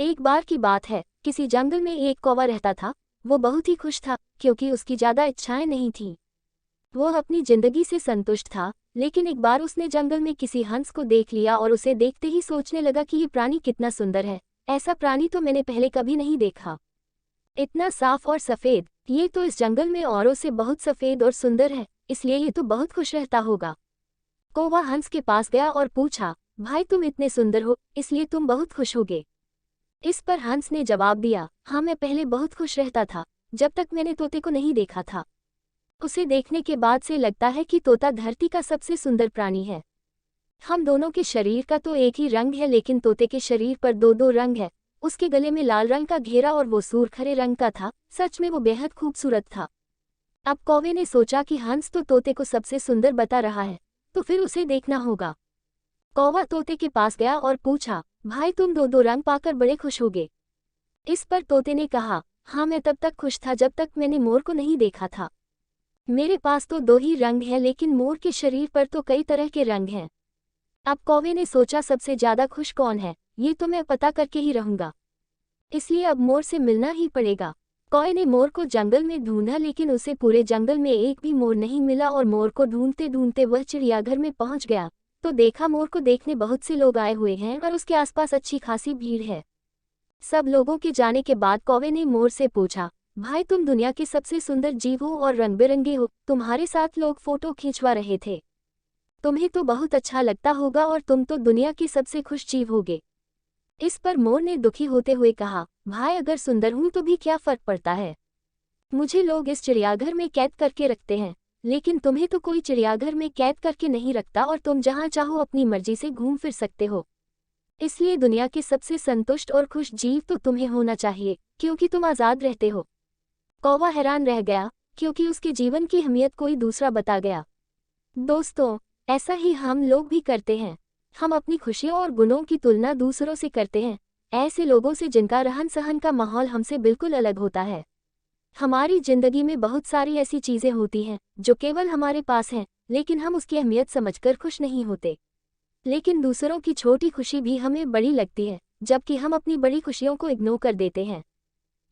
एक बार की बात है, किसी जंगल में एक कौवा रहता था। वो बहुत ही खुश था क्योंकि उसकी ज्यादा इच्छाएं नहीं थीं। वो अपनी जिंदगी से संतुष्ट था, लेकिन एक बार उसने जंगल में किसी हंस को देख लिया और उसे देखते ही सोचने लगा कि ये प्राणी कितना सुंदर है। ऐसा प्राणी तो मैंने पहले कभी नहीं देखा। इतना साफ और सफेद, ये तो इस जंगल में औरों से बहुत सफेद और सुंदर है, इसलिए ये तो बहुत खुश रहता होगा। कौवा हंस के पास गया और पूछा, भाई तुम इतने सुंदर हो, इसलिए तुम बहुत खुश होगे। इस पर हंस ने जवाब दिया, हाँ मैं पहले बहुत खुश रहता था, जब तक मैंने तोते को नहीं देखा था। उसे देखने के बाद से लगता है कि तोता धरती का सबसे सुंदर प्राणी है। हम दोनों के शरीर का तो एक ही रंग है, लेकिन तोते के शरीर पर दो दो रंग है। उसके गले में लाल रंग का घेरा और वो सूरखरे रंग का था। सच में वो बेहद खूबसूरत था। अब कौवे ने सोचा कि हंस तो तोते को सबसे सुंदर बता रहा है, तो फिर उसे देखना होगा। कौवा तोते के पास गया और पूछा, भाई तुम दो दो रंग पाकर बड़े खुश होगे। इस पर तोते ने कहा, हाँ मैं तब तक खुश था जब तक मैंने मोर को नहीं देखा था। मेरे पास तो दो ही रंग हैं, लेकिन मोर के शरीर पर तो कई तरह के रंग हैं। अब कौवे ने सोचा सबसे ज्यादा खुश कौन है, ये तो मैं पता करके ही रहूंगा। इसलिए अब मोर से मिलना ही पड़ेगा। कौवे ने मोर को जंगल में ढूंढा, लेकिन उसे पूरे जंगल में एक भी मोर नहीं मिला और मोर को ढूंढते ढूंढते वह चिड़ियाघर में पहुंच गया तो देखा मोर को देखने बहुत से लोग आए हुए हैं और उसके आसपास अच्छी खासी भीड़ है। सब लोगों के जाने के बाद कौवे ने मोर से पूछा, भाई तुम दुनिया के सबसे सुंदर जीव हो और रंग बिरंगे हो, तुम्हारे साथ लोग फोटो खींचवा रहे थे। तुम्हें तो बहुत अच्छा लगता होगा और तुम तो दुनिया के सबसे खुश जीव होगे। इस पर मोर ने दुखी होते हुए कहा, भाई अगर सुंदर हूं तो भी क्या फर्क पड़ता है। मुझे लोग इस चिड़ियाघर में कैद करके रखते हैं, लेकिन तुम्हें तो कोई चिड़ियाघर में कैद करके नहीं रखता और तुम जहां चाहो अपनी मर्जी से घूम फिर सकते हो। इसलिए दुनिया के सबसे संतुष्ट और खुश जीव तो तुम्हें होना चाहिए, क्योंकि तुम आज़ाद रहते हो। कौवा हैरान रह गया, क्योंकि उसके जीवन की अहमियत कोई दूसरा बता गया। दोस्तों, ऐसा ही हम लोग भी करते हैं। हम अपनी खुशियों और गुणों की तुलना दूसरों से करते हैं, ऐसे लोगों से जिनका रहन सहन का माहौल हमसे बिल्कुल अलग होता है। हमारी जिंदगी में बहुत सारी ऐसी चीजें होती हैं जो केवल हमारे पास हैं, लेकिन हम उसकी अहमियत समझकर खुश नहीं होते। लेकिन दूसरों की छोटी खुशी भी हमें बड़ी लगती है, जबकि हम अपनी बड़ी खुशियों को इग्नोर कर देते हैं।